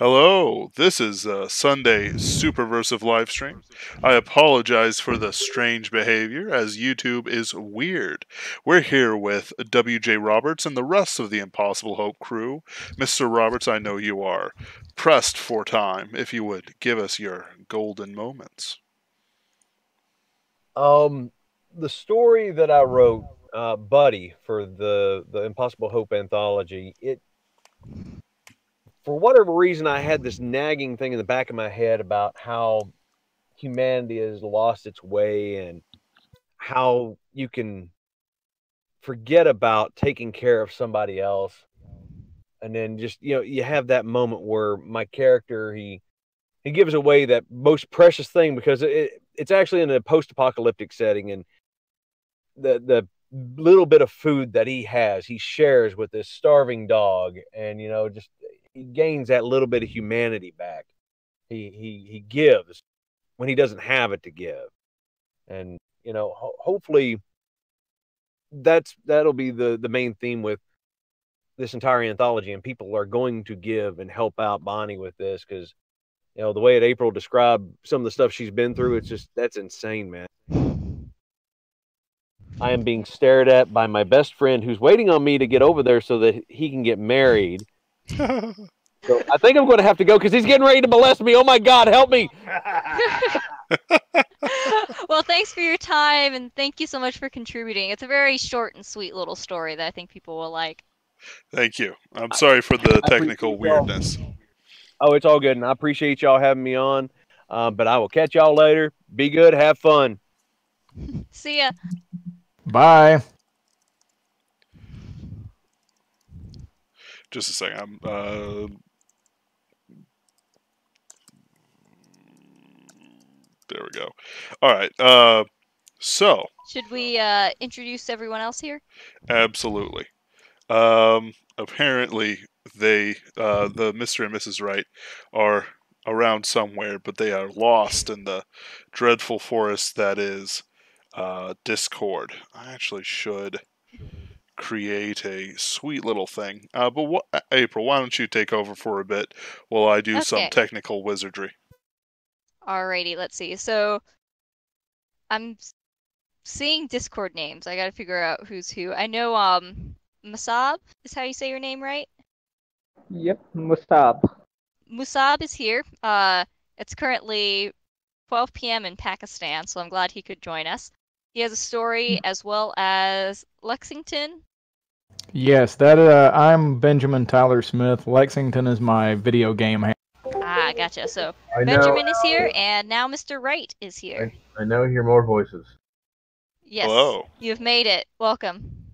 Hello, this is a Sunday Superversive live stream. I apologize for the strange behavior, as YouTube is weird. We're here with W.J. Roberts and the rest of the Impossible Hope crew. Mr. Roberts, I know you are pressed for time. If you would give us your golden moments. The story that I wrote, Buddy, for the Impossible Hope anthology, for whatever reason, I had this nagging thing in the back of my head about how humanity has lost its way and how you can forget about taking care of somebody else. And then just, you have that moment where my character, he gives away that most precious thing because it's actually in a post-apocalyptic setting, and the little bit of food that he has, he shares with this starving dog, and just he gains that little bit of humanity back. He gives when he doesn't have it to give, and hopefully that'll be the main theme with this entire anthology, and people are going to give and help out Bonnie with this because the way that April described some of the stuff she's been through, that's insane, man. I am being stared at by my best friend who's waiting on me to get over there so that he can get married. So I think I'm going to have to go because he's getting ready to molest me. Oh my God, help me. Well, thanks for your time, and thank you so much for contributing. It's a very short and sweet little story that I think people will like. Thank you. I'm sorry for the technical weirdness. Oh, it's all good, and I appreciate y'all having me on. But I will catch y'all later. Be good. Have fun. See ya. Bye. Just a second. There we go. All right. So. Should we introduce everyone else here? Absolutely. Apparently, the Mr. and Mrs. Wright are around somewhere, but they are lost in the dreadful forest that is Discord. I actually should create a sweet little thing. But April, why don't you take over for a bit while I do some technical wizardry? Alrighty, let's see. So, I'm seeing Discord names. I gotta figure out who's who. I know, Musab is how you say your name, right? Yep, Musab. Musab is here. It's currently 12 p.m. in Pakistan, so I'm glad he could join us. He has a story, as well as Lexington. Yes, I'm Benjamin Tyler Smith. Lexington is my video game handle. Ah, gotcha. So Benjamin is here, and now Mr. Wright is here. I now hear more voices. Yes. Hello. You've made it. Welcome.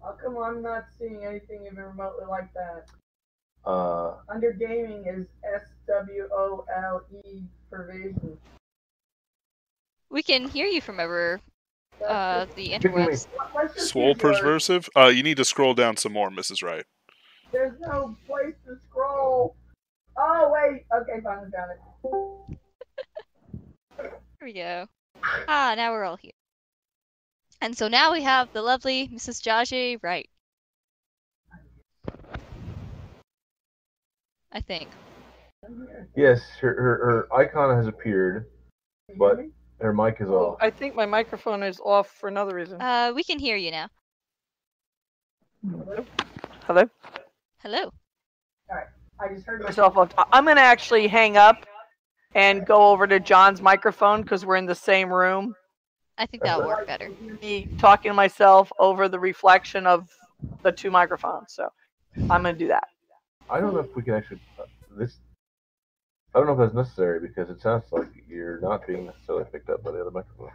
How come I'm not seeing anything even remotely like that? Under gaming is SWOLE provision. We can hear you from over the interwebs. Superversive? You need to scroll down some more, Mrs. Wright. There's no place to scroll. Oh, wait. Okay, finally found it. Here we go. Ah, now we're all here. And so now we have the lovely Mrs. Jaji Wright. I think. Yes, her icon has appeared, but her mic is off. I think my microphone is off for another reason. We can hear you now. Hello? Hello. Alright, I just heard myself off. I'm going to actually hang up and go over to John's microphone because we're in the same room. I think that'll work better. Me talking to myself over the reflection of the two microphones, so I'm going to do that. I don't know if we can actually I don't know if that's necessary because it sounds like you're not being necessarily picked up by the other microphone.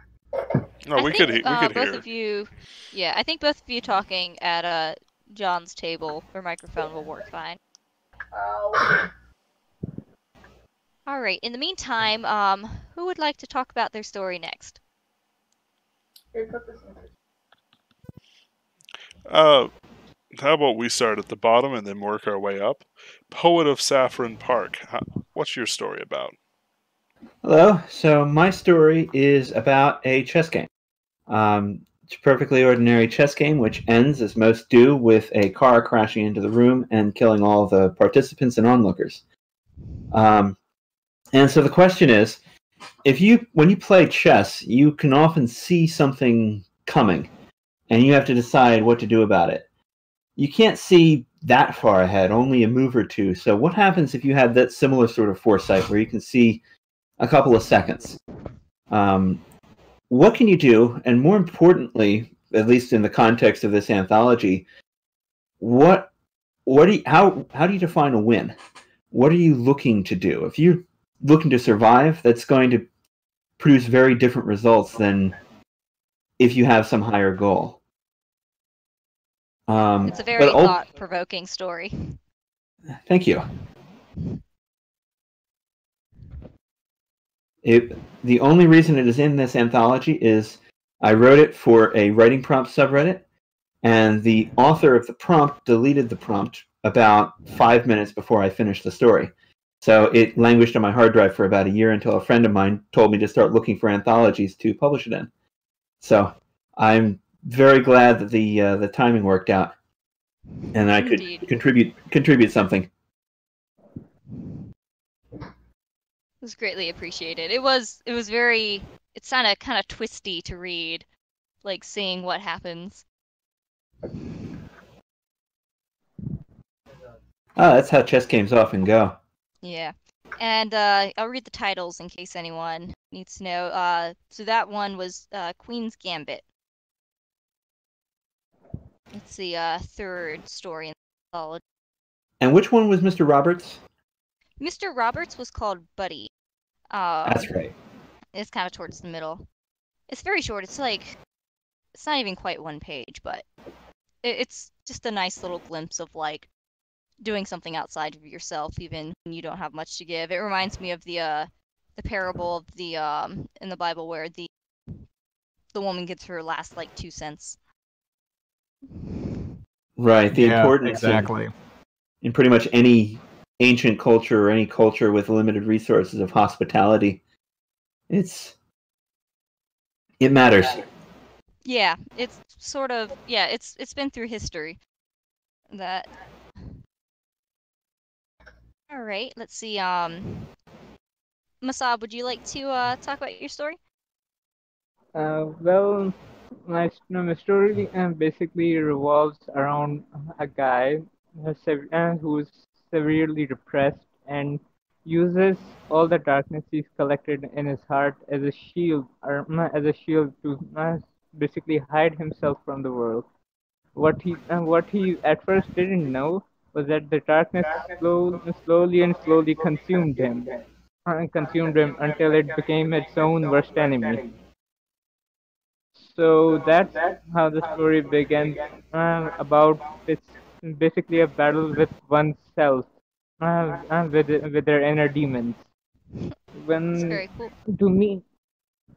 No, we could hear. Both of you, yeah, I think both of you talking at John's table or microphone will work fine. All right. In the meantime, who would like to talk about their story next? How about we start at the bottom and then work our way up? Poet of Saffron Park. What's your story about? Hello. So my story is about a chess game. It's a perfectly ordinary chess game, which ends, as most do, with a car crashing into the room and killing all the participants and onlookers. And so the question is, when you play chess, you can often see something coming, and you have to decide what to do about it. You can't see that far ahead, only a move or two. So what happens if you had that similar sort of foresight where you can see a couple of seconds? What can you do? And more importantly, at least in the context of this anthology, how do you define a win? What are you looking to do? If you're looking to survive, that's going to produce very different results than if you have some higher goal. It's a very thought-provoking story. Thank you. The only reason it is in this anthology is I wrote it for a writing prompt subreddit, and the author of the prompt deleted the prompt about 5 minutes before I finished the story. So it languished on my hard drive for about a year until a friend of mine told me to start looking for anthologies to publish it in. So I'm very glad that the timing worked out, and I could contribute something. It was greatly appreciated. It sounded kind of twisty to read, like seeing what happens. That's how chess games often go. Yeah. And I'll read the titles in case anyone needs to know. So that one was Queen's Gambit. It's the third story in the anthology. And which one was Mr. Roberts? Mr. Roberts was called Buddy. That's right. It's kind of towards the middle. It's very short. It's not even quite one page, but it's just a nice little glimpse of like doing something outside of yourself, even when you don't have much to give. It reminds me of the parable of the in the Bible where the woman gets her last like 2 cents. Right. The importance exactly. In pretty much any ancient culture or any culture with limited resources of hospitality, it matters. Yeah, it's sort of it's been through history. That. All right, let's see. Masab, would you like to talk about your story? Well, my story basically revolves around a guy who's severely depressed and uses all the darkness he's collected in his heart as a shield, to basically hide himself from the world. What he at first didn't know was that the darkness slowly consumed him until it became its own worst enemy. So that's how the story begins. It's basically a battle with oneself, with their inner demons. That's very cool. To me,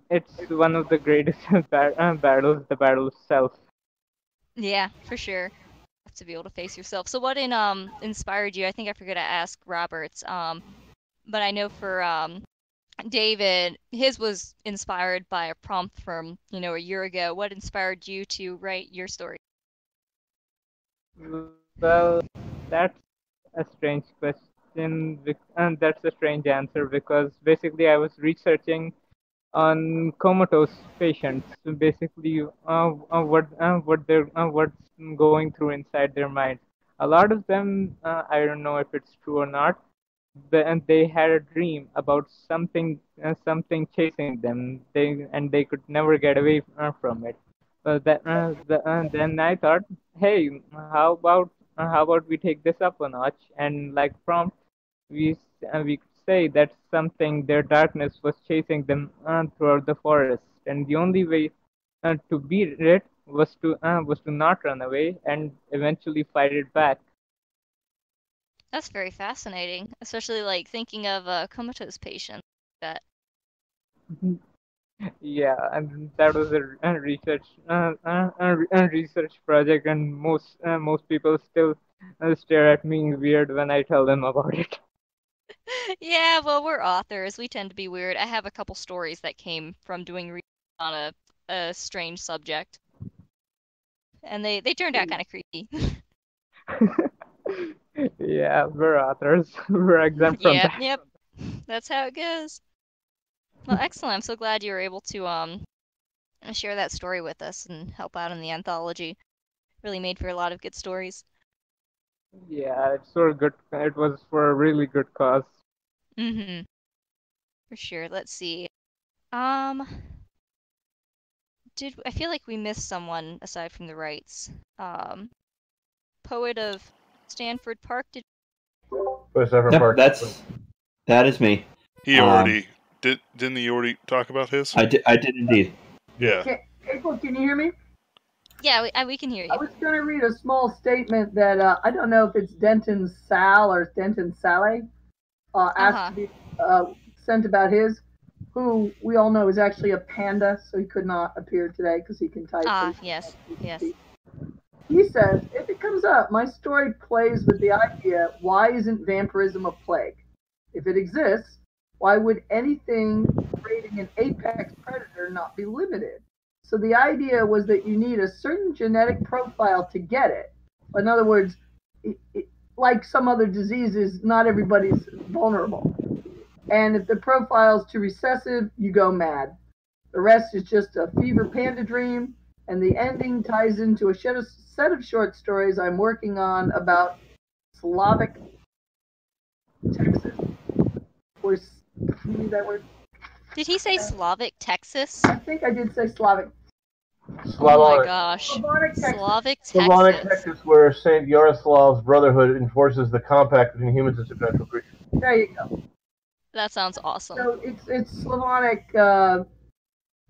it's one of the greatest battles, the battle of self. Yeah, for sure. Have to be able to face yourself. So what inspired you? I think I forgot to ask Roberts. But I know for David, his was inspired by a prompt from a year ago. What inspired you to write your story? Well, that's a strange question, and that's a strange answer because basically I was researching on comatose patients, so basically what's going through inside their minds. A lot of them, I don't know if it's true or not, and they had a dream about something chasing them. They could never get away from it. Then I thought, hey, how about we take this up a notch and like prompt we could say that something their darkness was chasing them throughout the forest, and the only way to beat it was to not run away and eventually fight it back. That's very fascinating, especially like thinking of a comatose patient. That. Yeah, and that was a research project, and most people still stare at me weird when I tell them about it. Yeah, well, we're authors. We tend to be weird. I have a couple stories that came from doing research on a strange subject. and they turned out kind of creepy. Yeah, we're authors. We're exempt from that. Yep. That's how it goes. Well, excellent. I'm so glad you were able to share that story with us and help out in the anthology. Really made for a lot of good stories. Yeah, it's for good. It was for a really good cause. Mm-hmm. For sure. Let's see. I feel like we missed someone aside from the Wrights? Poet of Stanford Park. Park. That is me. He already didn't he already talk about his? I did indeed. Yeah. April, can you hear me? Yeah, we can hear you. I was going to read a small statement that I don't know if it's Denton Sal or Denton Sally asked to be sent about his, who we all know is actually a panda, so he could not appear today because he can type. Yes. He says, if it comes up, my story plays with the idea, why isn't vampirism a plague? If it exists, why would anything creating an apex predator not be limited? So the idea was that you need a certain genetic profile to get it. In other words, like some other diseases, not everybody's vulnerable. And if the profile's too recessive, you go mad. The rest is just a fever panda dream, and the ending ties into a set of short stories I'm working on about Slavic Texas. Or that word. Did he say Slavic Texas? I think I did say Slavic. Oh my gosh. Slavic Texas, where St. Yaroslav's Brotherhood enforces the compact between humans and supernatural creatures. There you go. That sounds awesome. So it's Slavonic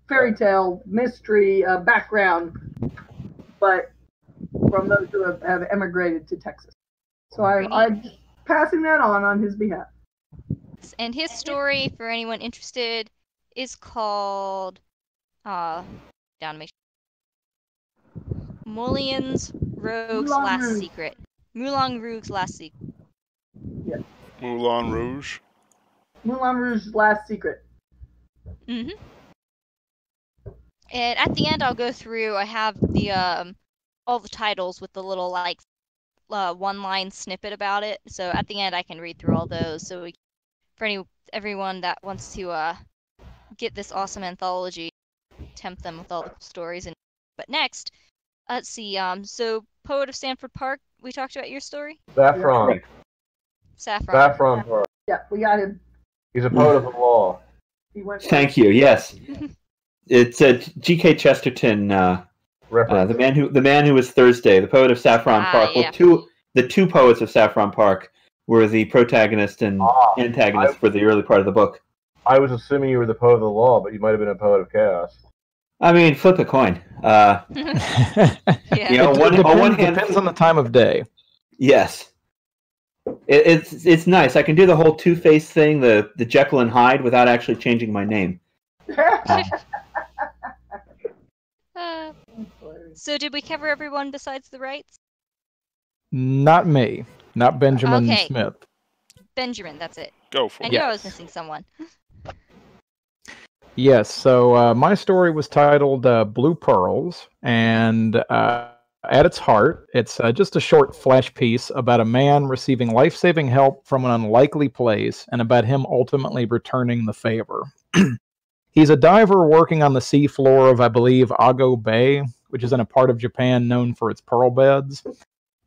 fairy tale mystery background, but from those who have emigrated to Texas. So I'm passing that on his behalf. And his story, for anyone interested, is called Mulligan's Rogue's Last Secret. Moulin Rouge's Last Secret. Yes. Moulin Rouge. Moulin Rouge's Last Secret. Mm-hmm. And at the end, I'll go through. I have the all the titles with the little one-line snippet about it. So at the end, I can read through all those. So for everyone that wants to get this awesome anthology, tempt them with all the stories. But next, let's see. So Poet of Stanford Park. We talked about your story. Saffron. Saffron Park. Yeah, we got him. He's a poet of the law. Thank you. Yes, it's G.K. Chesterton, the man who was Thursday, the poet of Saffron Park. Yeah. Well, the two poets of Saffron Park were the protagonist and antagonist for the early part of the book. I was assuming you were the poet of the law, but you might have been a poet of chaos. I mean, flip a coin. Yeah. Depends on the time of day. Yes. It's nice. I can do the whole Two-Face thing, the Jekyll and Hyde, without actually changing my name. So did we cover everyone besides the Wrights? Not me. Not Benjamin Smith. Benjamin, that's it. Go for it. I knew I was missing someone. Yes, so my story was titled Blue Pearls, and at its heart, it's just a short flash piece about a man receiving life-saving help from an unlikely place, and about him ultimately returning the favor. He's a diver working on the seafloor of, I believe, Ago Bay, which is in a part of Japan known for its pearl beds.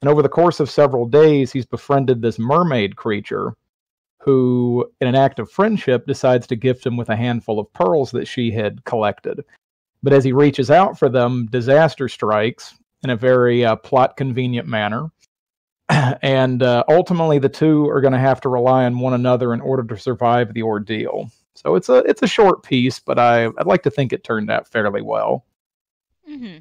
And over the course of several days, he's befriended this mermaid creature who, in an act of friendship, decides to gift him with a handful of pearls that she had collected. But as he reaches out for them, disaster strikes in a very plot-convenient manner. And ultimately, the two are going to have to rely on one another in order to survive the ordeal. So it's a short piece, but I'd like to think it turned out fairly well. Mm-hmm.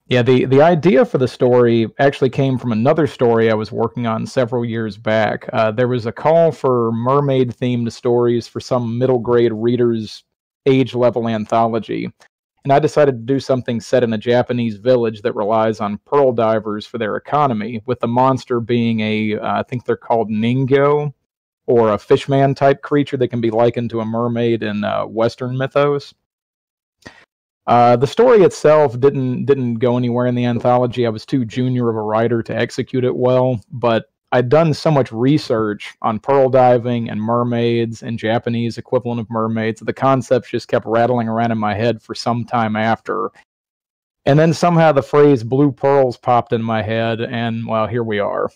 Yeah, the idea for the story actually came from another story I was working on several years back. There was a call for mermaid-themed stories for some middle-grade readers' age-level anthology, and I decided to do something set in a Japanese village that relies on pearl divers for their economy, with the monster being I think they're called Ningyo, or a fishman-type creature that can be likened to a mermaid in Western mythos. The story itself didn't go anywhere in the anthology. I was too junior of a writer to execute it well, but I'd done so much research on pearl diving and mermaids and Japanese equivalent of mermaids. The concepts just kept rattling around in my head for some time after. And then somehow the phrase blue pearls popped in my head, and well, here we are.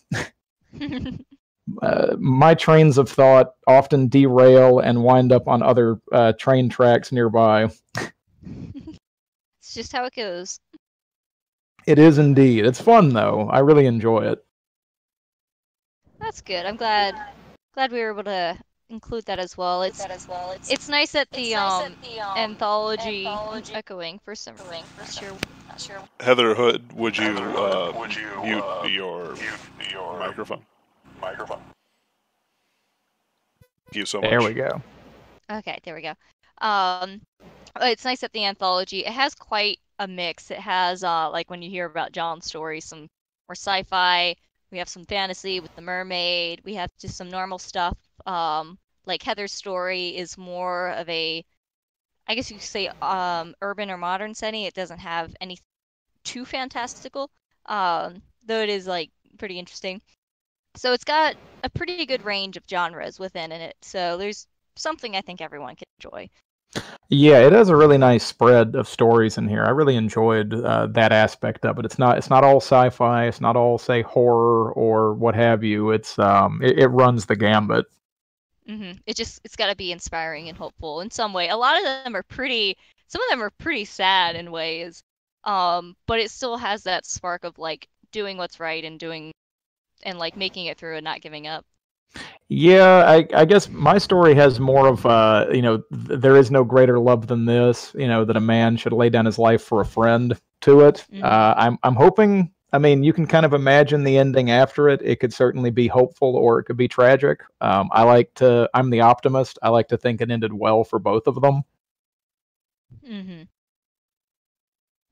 My trains of thought often derail and wind up on other train tracks nearby. It's just how it goes. It is indeed. It's fun, though. I really enjoy it. That's good. I'm glad we were able to include that as well. It's nice that the anthology is echoing for some reason. Not sure. Heather Hood, would you mute your microphone? Thank you so much. There we go. Okay, there we go. It's nice that the anthology, it has quite a mix. It has like when you hear about John's story, some more sci-fi. We have some fantasy with the mermaid. We have just some normal stuff. Like Heather's story is more of a, I guess you could say, urban or modern setting. It doesn't have any too fantastical, though it is like pretty interesting. So it's got a pretty good range of genres within it. So there's something I think everyone can enjoy. Yeah, it has a really nice spread of stories in here. I really enjoyed that aspect of it. It's not all sci-fi. It's not all, say, horror or what have you. It runs the gambit. It's got to be inspiring and hopeful in some way. A lot of them are pretty. Some of them are pretty sad in ways. But it still has that spark of like doing what's right and like making it through and not giving up. Yeah, I guess my story has more of there is no greater love than this, that a man should lay down his life for a friend to it. I'm hoping, I mean, you can kind of imagine the ending after it. It could certainly be hopeful or it could be tragic. I'm the optimist. I like to think it ended well for both of them.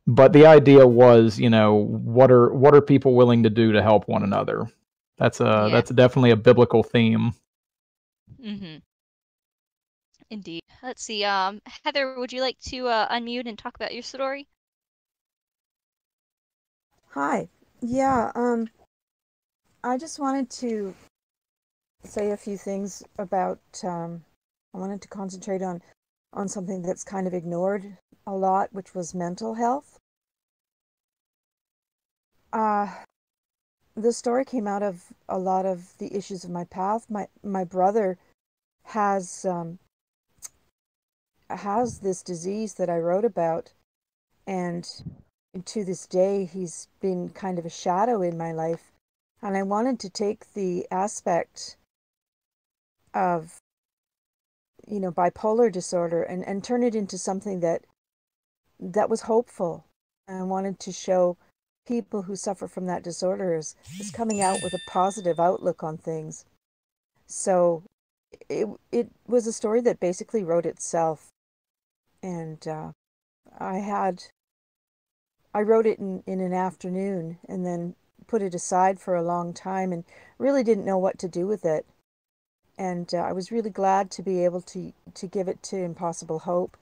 But the idea was, what are people willing to do to help one another? That's definitely a biblical theme. Indeed. Let's see. Heather, would you like to unmute and talk about your story? Hi. Yeah. I just wanted to say a few things about. I wanted to concentrate on something that's kind of ignored a lot, which was mental health. The story came out of a lot of the issues of my past. My brother has this disease that I wrote about, and to this day he's been kind of a shadow in my life. And I wanted to take the aspect of bipolar disorder and turn it into something that was hopeful. And I wanted to show people who suffer from that disorder is coming out with a positive outlook on things. So it was a story that basically wrote itself. And I wrote it in an afternoon and then put it aside for a long time and really didn't know what to do with it. And I was really glad to be able to give it to Impossible Hope,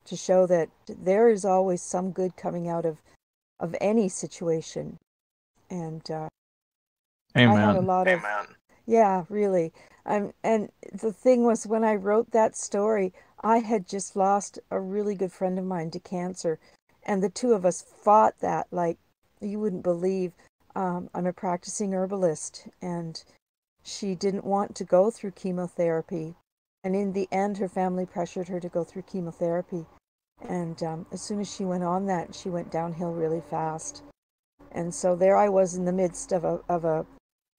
to show that there is always some good coming out of any situation. And Amen. I had a lot of, yeah, really. And the thing was, when I wrote that story, I had just lost a really good friend of mine to cancer, and the two of us fought that like you wouldn't believe. I'm a practicing herbalist, and she didn't want to go through chemotherapy, and in the end her family pressured her to go through chemotherapy. And as soon as she went on that, she went downhill really fast. And so there I was in the midst of a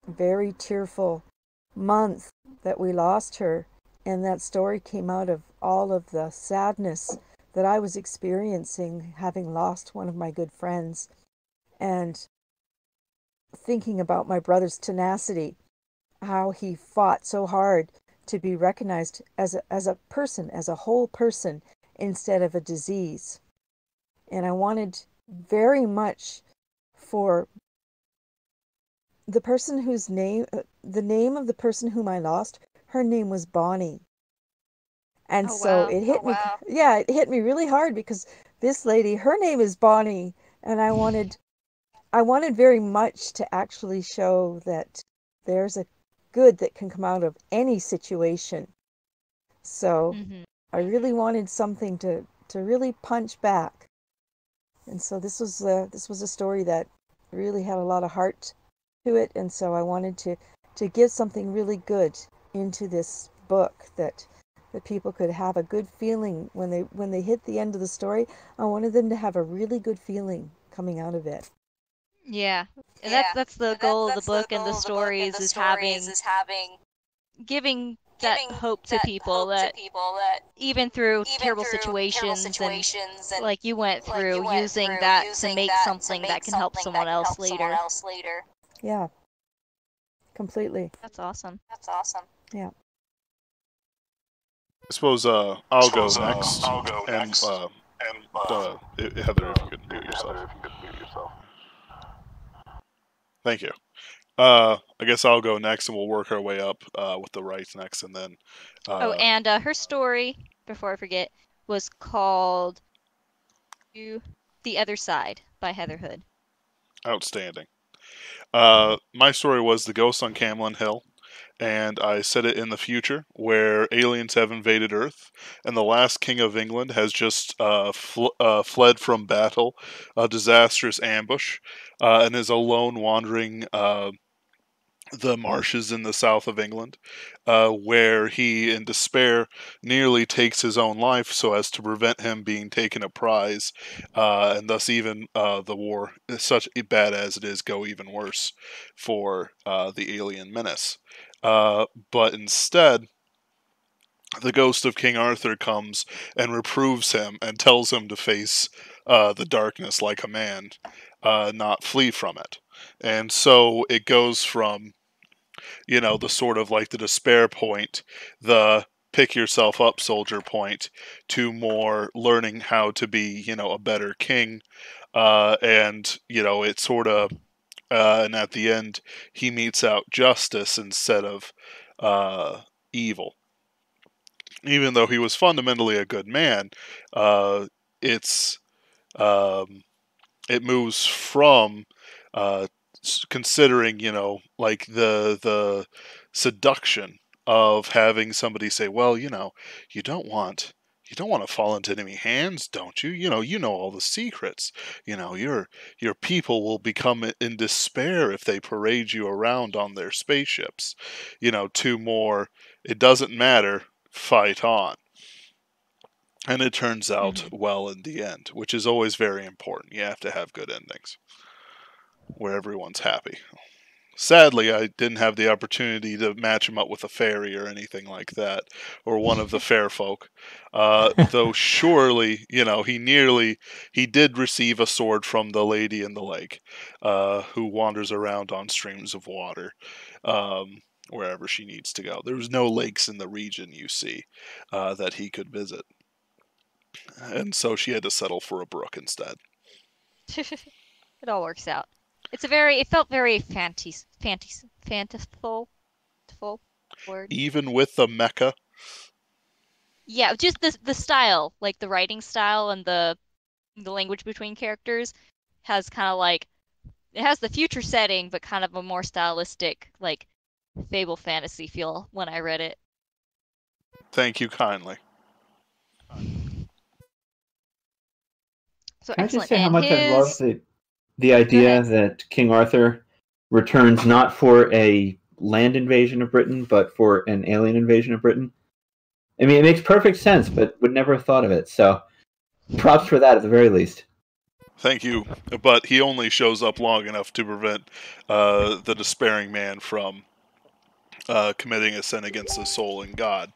very tearful month that we lost her. And that story came out of all of the sadness that I was experiencing, having lost one of my good friends, and thinking about my brother's tenacity, how he fought so hard to be recognized as a person, as a whole person, instead of a disease. And I wanted very much for the person whose name, the name of the person whom I lost, her name was Bonnie. And it hit me, yeah, it hit me really hard because this lady, her name is Bonnie, and I wanted very much to actually show that there's a good that can come out of any situation. So I really wanted something to really punch back. And so this was a story that really had a lot of heart to it, and so I wanted to give something really good into this book that people could have a good feeling when they hit the end of the story. I wanted them to have a really good feeling coming out of it. Yeah, and that's the goal of the book and the stories is giving that hope to people that even through terrible situations and like you went through, using that to make something that can help someone else later. Yeah, completely. That's awesome. Yeah. I suppose I'll go next. And Heather, if you could mute yourself. Thank you. I guess I'll go next, and we'll work our way up with the rights next, and then. And her story, before I forget, was called "The Other Side" by Heather Hood. Outstanding. My story was The Ghost on Camlin Hill, and I set it in the future where aliens have invaded Earth, and the last king of England has just fled from battle, a disastrous ambush, and is alone wandering the marshes in the south of England, where he, in despair, nearly takes his own life so as to prevent him being taken a prize, and thus even the war, such bad as it is, go even worse for the alien menace. But instead, the ghost of King Arthur comes and reproves him and tells him to face the darkness like a man, not flee from it. And so it goes from, the sort of like the despair point, the pick yourself up soldier point, to more learning how to be, a better king. And, it sort of, and at the end, he meets out justice instead of evil. Even though he was fundamentally a good man, it's it moves from considering, like the seduction of having somebody say, well, you don't want to fall into enemy hands, don't you? You know all the secrets. Your people will become in despair if they parade you around on their spaceships. To more, it doesn't matter, fight on. And it turns out well in the end, which is always very important. You have to have good endings where everyone's happy. Sadly, I didn't have the opportunity to match him up with a fairy or anything like that, or one of the fair folk. Though surely, he did receive a sword from the lady in the lake, who wanders around on streams of water, wherever she needs to go. There was no lakes in the region, you see, that he could visit. And so she had to settle for a brook instead. It all works out. It felt very fanciful word. Even with the mecha? Yeah, just the style, like the writing style and the language between characters has kind of like, it has the future setting, but kind of a more stylistic, like fable fantasy feel when I read it. Thank you kindly. So Can I just excellent. say how And much I love the idea that King Arthur returns not for a land invasion of Britain, but for an alien invasion of Britain? I mean, it makes perfect sense, but would never have thought of it. So, props for that at the very least. Thank you. But he only shows up long enough to prevent the despairing man from committing a sin against his soul and God.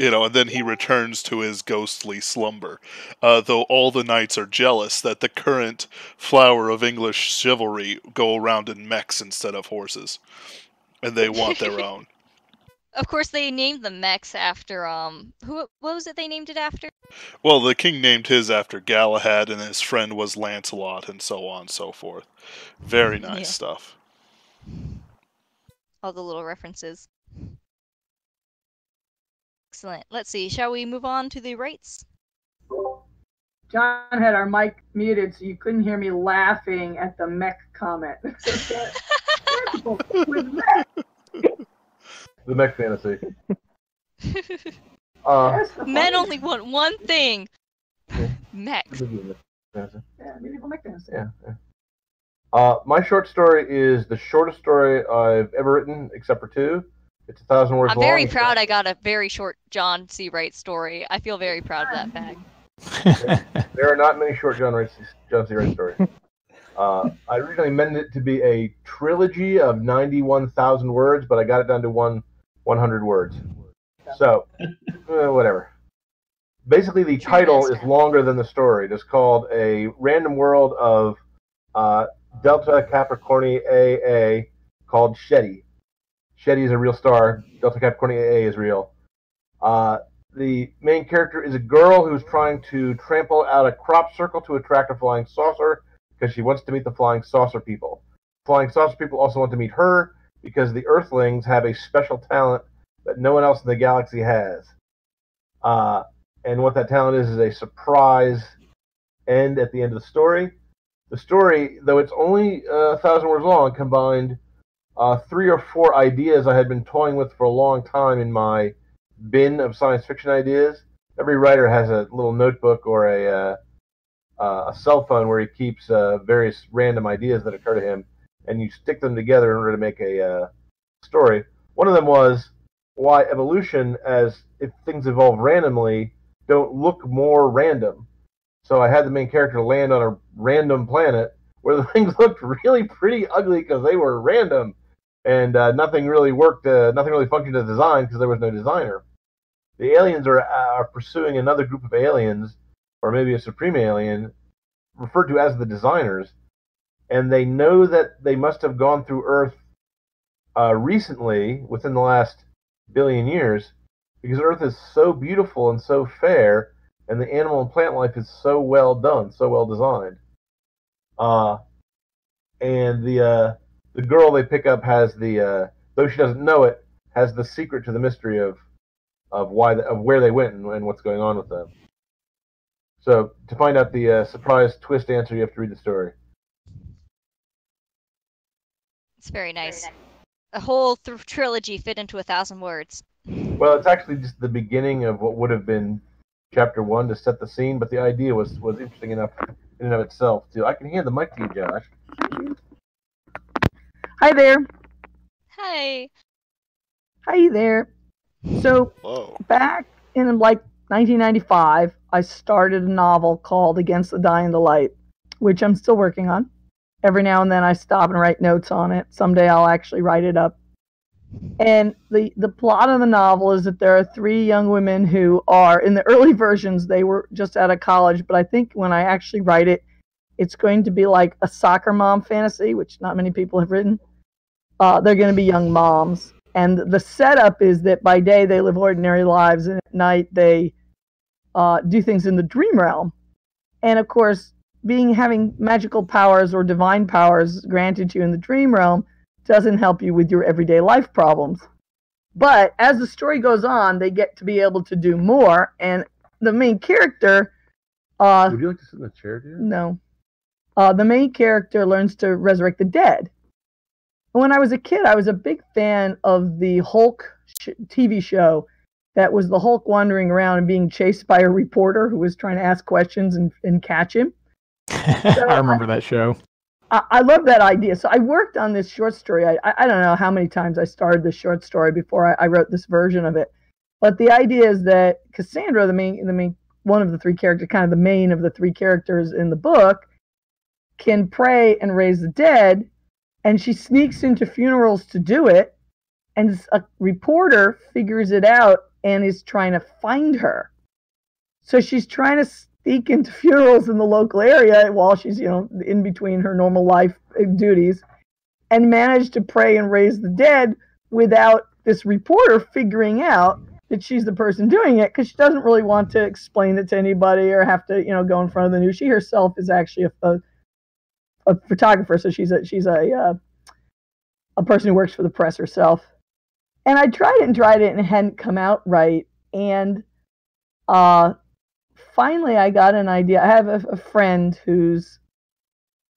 And then he returns to his ghostly slumber. Though all the knights are jealous that the current flower of English chivalry go around in mechs instead of horses. And they want their own. Of course, they named the mechs after, what was it they named it after? Well, the king named his after Galahad, and his friend was Lancelot, and so on and so forth. Very nice stuff. All the little references. Excellent. Let's see. Shall we move on to the rights? John had our mic muted, so you couldn't hear me laughing at the mech comment. With mech. The mech fantasy. Men only want one thing. Mech. Yeah, medieval mech fantasy. Yeah. My short story is the shortest story I've ever written, except for 2. It's 1,000 words long. I'm very proud I got a very short John C. Wright story. I feel very proud of that fact. There are not many short John C. Wright stories. I originally meant it to be a trilogy of 91,000 words, but I got it down to 100 words. So, whatever. Basically, the title is longer than the story. It is called A Random World of Delta Capricorni AA called Shetty. Shetty is a real star. Delta Capricorni AA is real. The main character is a girl who's trying to trample out a crop circle to attract a flying saucer because she wants to meet the flying saucer people. Flying saucer people also want to meet her because the Earthlings have a special talent that no one else in the galaxy has. And what that talent is a surprise end at the end of the story. The story, though it's only 1,000 words long, combined 3 or 4 ideas I had been toying with for a long time in my bin of science fiction ideas. Every writer has a little notebook or a cell phone where he keeps various random ideas that occur to him, and you stick them together in order to make a story. One of them was why evolution, as if things evolve randomly, don't look more random. So I had the main character land on a random planet where the things looked really pretty ugly because they were random, and nothing really worked, nothing really functioned as design because there was no designer. The aliens are pursuing another group of aliens, or maybe a supreme alien, referred to as the designers, and they know that they must have gone through Earth recently, within the last billion years, because Earth is so beautiful and so fair, and the animal and plant life is so well done, so well designed. And the girl they pick up has the, though she doesn't know it, has the secret to the mystery of where they went and what's going on with them. So to find out the surprise twist answer, you have to read the story. It's very nice. A whole trilogy fit into 1,000 words. Well, it's actually just the beginning of what would have been chapter 1 to set the scene, but the idea was interesting enough in and of itself too. I can hand the mic to you, Josh. Hi there. Hi. Hi there. So back in like 1995, I started a novel called Against the Dying the Light, which I'm still working on. Every now and then I stop and write notes on it. Someday I'll actually write it up. And the plot of the novel is that there are 3 young women who are, in the early versions, they were just out of college, but I think when I actually write it, it's going to be like a soccer mom fantasy, which not many people have written. They're going to be young moms. And the setup is that by day they live ordinary lives, and at night they do things in the dream realm. And of course, having magical powers or divine powers granted to you in the dream realm doesn't help you with your everyday life problems. But as the story goes on, they get to be able to do more. And the main character... Would you like to sit in the chair, dear? No. The main character learns to resurrect the dead. When I was a kid, I was a big fan of the Hulk TV show that was the Hulk wandering around and being chased by a reporter who was trying to ask questions and catch him. So I remember that show. I love that idea. So I worked on this short story. I don't know how many times I started this short story before I wrote this version of it. But the idea is that Cassandra, the main one of the 3 characters, kind of the main of the 3 characters in the book, can pray and raise the dead, and she sneaks into funerals to do it, and a reporter figures it out and is trying to find her. So she's trying to sneak into funerals in the local area while she's, in between her normal life duties, and manage to pray and raise the dead without this reporter figuring out that she's the person doing it, because she doesn't really want to explain it to anybody or have to, go in front of the news. She herself is actually a photographer, so she's a person who works for the press herself. And I tried it and it hadn't come out right. And finally I got an idea. I have a friend who's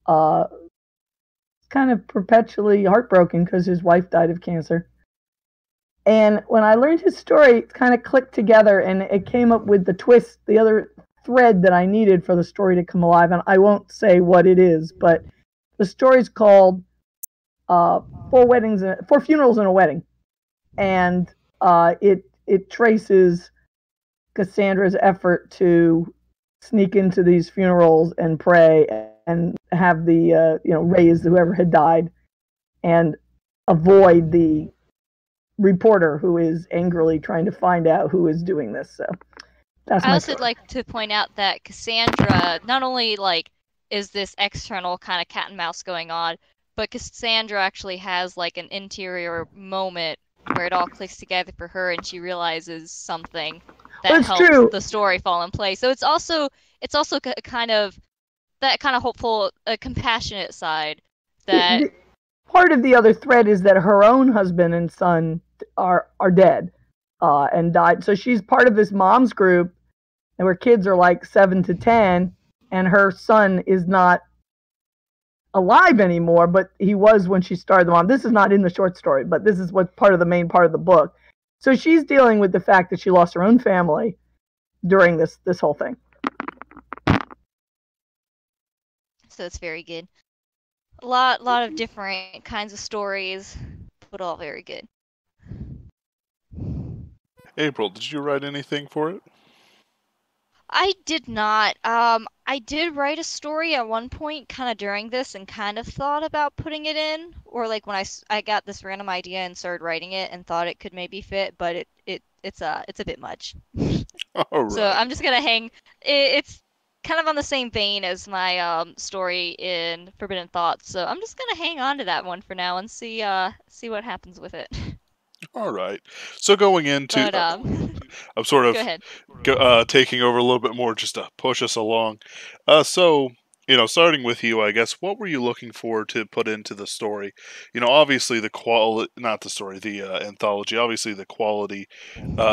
kind of perpetually heartbroken because his wife died of cancer. And when I learned his story, it kind of clicked together, and it came up with the twist, the other thread that I needed for the story to come alive. And I won't say what it is, but the story's called Four Funerals and a Wedding. And it traces Cassandra's effort to sneak into these funerals and pray and have the raise whoever had died and avoid the reporter who is angrily trying to find out who is doing this. So that's I also would like to point out that Cassandra not only like is this external kind of cat and mouse going on, but Cassandra actually has like an interior moment where it all clicks together for her and she realizes something that helps the story fall in place. So it's also kind of that kind of hopeful, compassionate side that part of the other thread is that her own husband and son are dead and died. So she's part of this mom's group and where kids are like 7 to 10 and her son is not alive anymore, but he was when she started the mom. This is not in the short story, but this is what's part of the main part of the book. So she's dealing with the fact that she lost her own family during this whole thing. So it's very good. A lot of different kinds of stories, but all very good. April, did you write anything for it? I did not. I did write a story at one point, kind of during this, and kind of thought about putting it in, or like when I got this random idea and started writing it and thought it could maybe fit, but it's a bit much. All right. So I'm just gonna hang. It's kind of on the same vein as my story in Forbidden Thoughts, so I'm just gonna hang on to that one for now and see what happens with it. All right. So going into, But, I'm sort of go ahead. Taking over a little bit more just to push us along. So, starting with you, I guess, what were you looking for to put into the story? Obviously the anthology, obviously the quality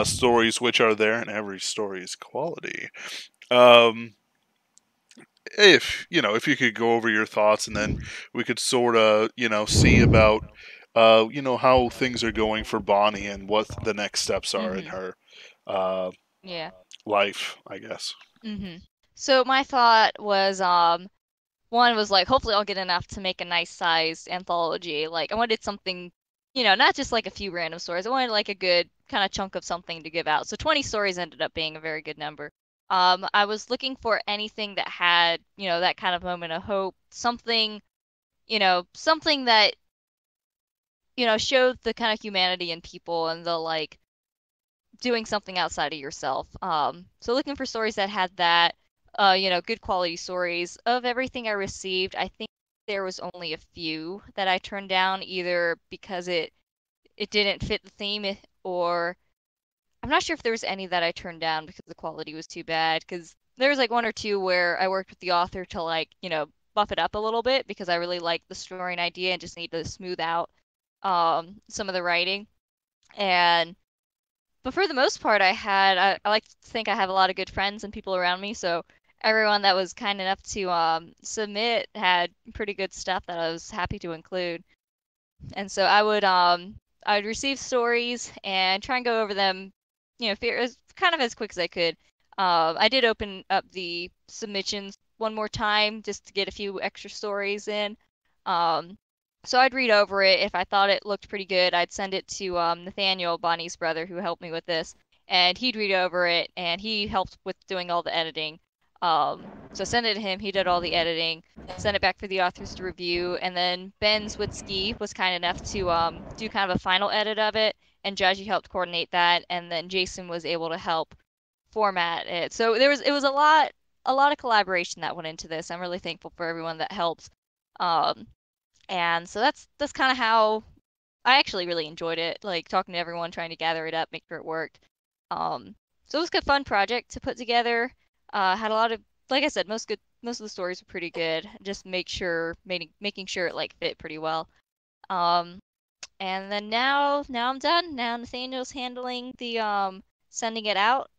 stories which are there, and every story is quality. If you could go over your thoughts, and then we could sort of, see about how things are going for Bonnie and what the next steps are in her life, I guess. So my thought was one was like, hopefully I'll get enough to make a nice sized anthology. Like I wanted something, not just like a few random stories. I wanted like a good kind of chunk of something to give out. So 20 stories ended up being a very good number. I was looking for anything that had, that kind of moment of hope, something that showed the kind of humanity in people and the like doing something outside of yourself. So looking for stories that had that, good quality stories. Of everything I received, I think there was only a few that I turned down, either because it didn't fit the theme, or I'm not sure if there was any that I turned down because the quality was too bad. Because there was like one or two where I worked with the author to like, buff it up a little bit because I really liked the story and idea and just need to smooth out some of the writing. But for the most part, I like to think I have a lot of good friends and people around me, so everyone that was kind enough to submit had pretty good stuff that I was happy to include. And so I would receive stories and try and go over them, kind of as quick as I could. I did open up the submissions one more time just to get a few extra stories in. So I'd read over it. If I thought it looked pretty good, I'd send it to Nathaniel, Bonnie's brother, who helped me with this, and he'd read over it, and he helped with doing all the editing. So send it to him. He did all the editing, send it back for the authors to review, and then Ben Zwitzky was kind enough to do kind of a final edit of it, and Jaji helped coordinate that, and then Jason was able to help format it. So it was a lot of collaboration that went into this. I'm really thankful for everyone that helped. And so that's kind of how I actually really enjoyed it, like talking to everyone, trying to gather it up, make sure it worked. So it was a good, fun project to put together. Had a lot of, like I said, most of the stories were pretty good. Just making sure it like fit pretty well. And then now I'm done. Now Nathaniel's handling the sending it out.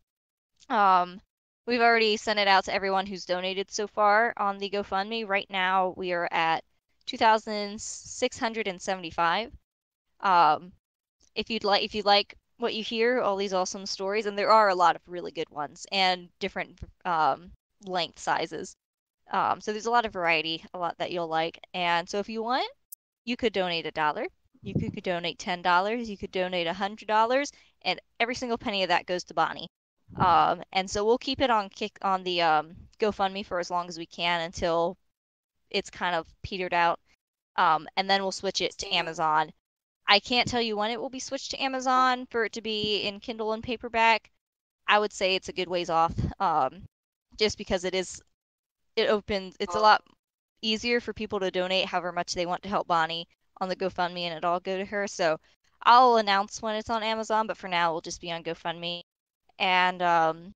We've already sent it out to everyone who's donated so far on the GoFundMe. Right now, we are at 2,675. If you'd like what you hear, all these awesome stories, and there are a lot of really good ones and different length sizes. So there's a lot of variety, a lot that you'll like. And so if you want, you could donate $1. You could donate $10. You could donate $100, and every single penny of that goes to Bonnie. And so we'll keep it on the GoFundMe for as long as we can until it's kind of petered out. And then we'll switch it to Amazon. I can't tell you when it will be switched to Amazon for it to be in Kindle and paperback. I would say it's a good ways off, just because it's a lot easier for people to donate however much they want to help Bonnie on the GoFundMe, and it all go to her. So I'll announce when it's on Amazon, but for now it'll just be on GoFundMe. And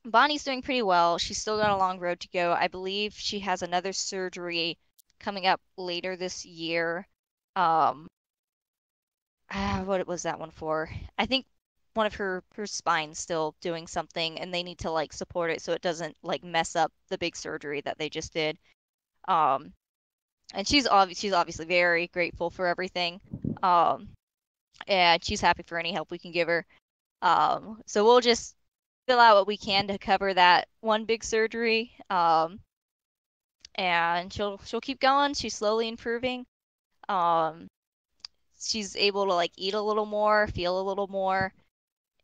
Bonnie's doing pretty well. She's still got a long road to go. I believe she has another surgery coming up later this year. What was that one for? I think one of her spines still doing something, and they need to like support it so it doesn't like mess up the big surgery that they just did. And she's obviously very grateful for everything. And she's happy for any help we can give her. So we'll just fill out what we can to cover that one big surgery. And she'll keep going. She's slowly improving. She's able to like eat a little more, feel a little more.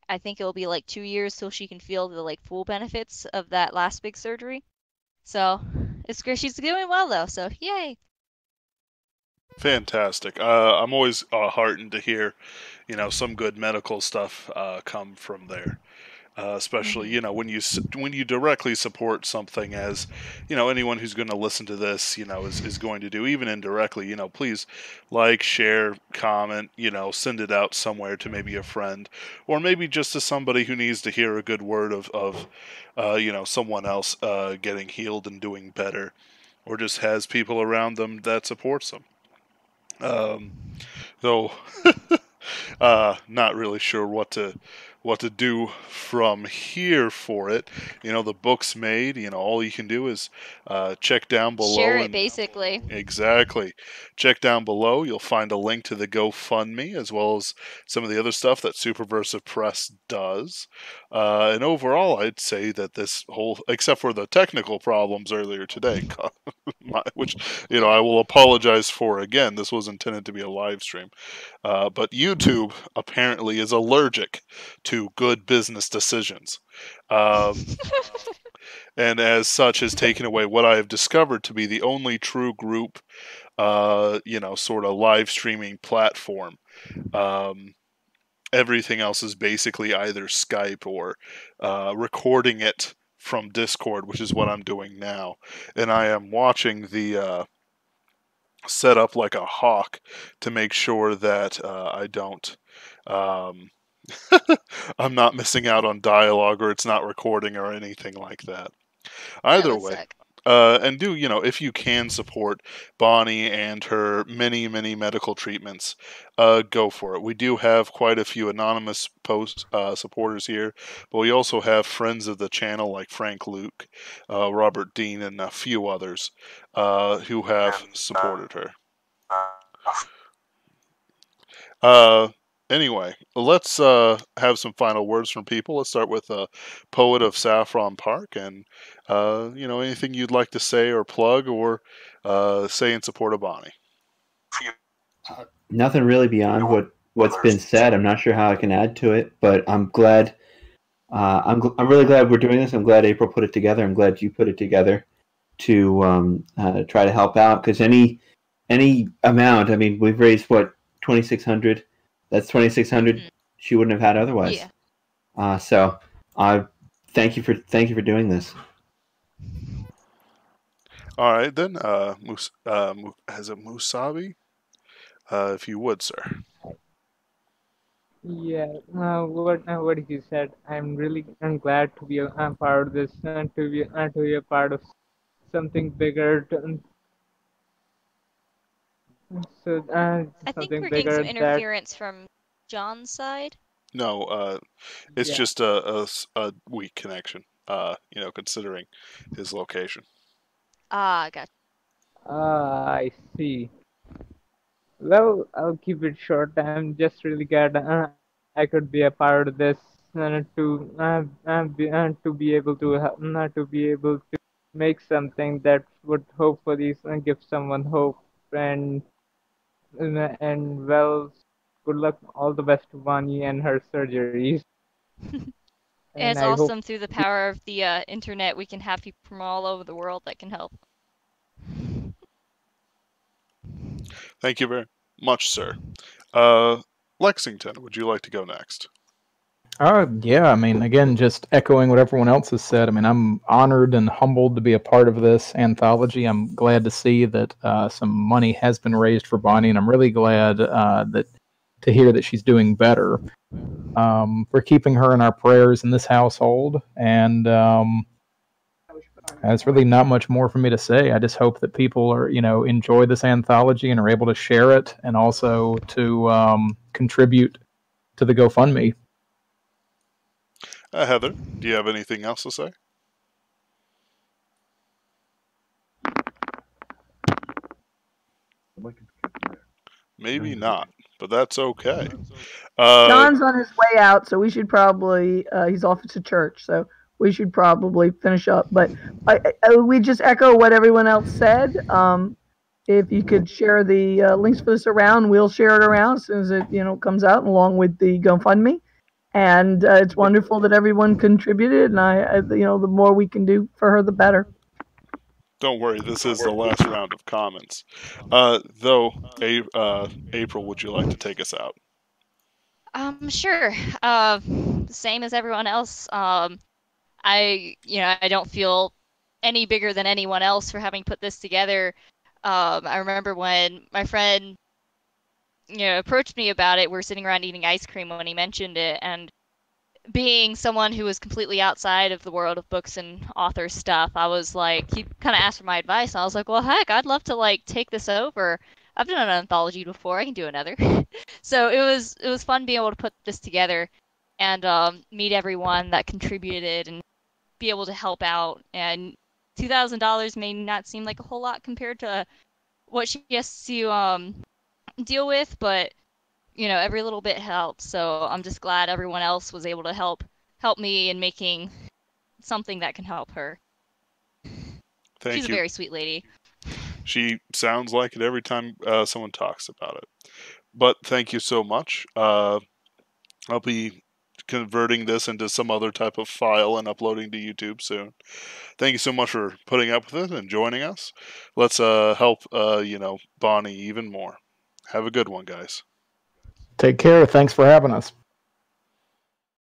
I think it'll be like 2 years till she can feel the like full benefits of that last big surgery. So it's great. She's doing well though, so yay. Fantastic. I'm always heartened to hear, some good medical stuff come from there. Especially, when you directly support something, as anyone who's going to listen to this, is going to do, even indirectly. Please like, share, comment. Send it out somewhere to maybe a friend, or maybe just to somebody who needs to hear a good word of someone else getting healed and doing better, or just has people around them that supports them. Though, not really sure what to do from here for it. The book's made. All you can do is check down below. Share it, basically. Exactly. Check down below. You'll find a link to the GoFundMe, as well as some of the other stuff that Superversive Press does. And overall, I'd say that this whole, except for the technical problems earlier today, which, I will apologize for again. This was intended to be a live stream. But YouTube apparently is allergic to good business decisions. And as such has taken away what I have discovered to be the only true group, sort of live streaming platform. Everything else is basically either Skype or recording it from Discord, which is what I'm doing now. And I am watching the set up like a hawk to make sure that I don't I'm not missing out on dialogue, or it's not recording or anything like that. Either way, and do, if you can support Bonnie and her many, many medical treatments, go for it. We do have quite a few anonymous supporters here, but we also have friends of the channel like Frank Luke, Robert Dean, and a few others who have supported her. Anyway, let's have some final words from people. Let's start with Poet of Saffron Park, and anything you'd like to say or plug or say in support of Bonnie. Nothing really beyond what's been said. I'm not sure how I can add to it, but I'm glad. I'm really glad we're doing this. I'm glad April put it together. I'm glad you put it together to try to help out, because any amount. I mean, we've raised what, 2,600. That's 2,600 she wouldn't have had otherwise. Yeah. So thank you for doing this. All right then, has it Musabi? If you would, sir. Yeah, what he said. I'm glad to be a part of this, and to be a part of something bigger. So I think we're getting some interference from John's side. No, it's just a weak connection. considering his location. Ah, gotcha. I see. Well, I'll keep it short. I'm just really glad I could be a part of this to be able to to be able to make something that would hopefully give someone hope and well, good luck, all the best to Vani and her surgeries. And And it's I hope awesome through the power of the internet, we can have people from all over the world that can help. Thank you very much, sir. Lexington, would you like to go next? Yeah, I mean, again, just echoing what everyone else has said. I mean, I'm honored and humbled to be a part of this anthology. I'm glad to see that some money has been raised for Bonnie, and I'm really glad that to hear that she's doing better. We're keeping her in our prayers in this household, and there's really not much more for me to say. I just hope that people are, enjoy this anthology and are able to share it, and also to contribute to the GoFundMe. Heather, do you have anything else to say? Maybe not, but that's okay. John's on his way out, so we should probably, he's off to church, so we should probably finish up. But we just echo what everyone else said. If you could share the links for this around, we'll share it around as soon as it comes out, along with the GoFundMe. And it's wonderful that everyone contributed, and the more we can do for her, the better. Don't worry, this is the last round of comments. Though, April, would you like to take us out? Sure. Same as everyone else. I don't feel any bigger than anyone else for having put this together. I remember when my friend, approached me about it. We were sitting around eating ice cream when he mentioned it, and being someone who was completely outside of the world of books and author stuff, I was like, he kind of asked for my advice. And I was like, well, heck, I'd love to take this over. I've done an anthology before. I can do another. So it was fun being able to put this together and meet everyone that contributed and be able to help out. And $2,000 may not seem like a whole lot compared to what she has to deal with, but every little bit helps. So I'm just glad everyone else was able to help me in making something that can help her. She's a very sweet lady. She sounds like it every time someone talks about it. But thank you so much. I'll be converting this into some other type of file and uploading to YouTube soon. Thank you so much for putting up with it and joining us. Let's help Bonnie even more. Have a good one, guys. Take care. Thanks for having us.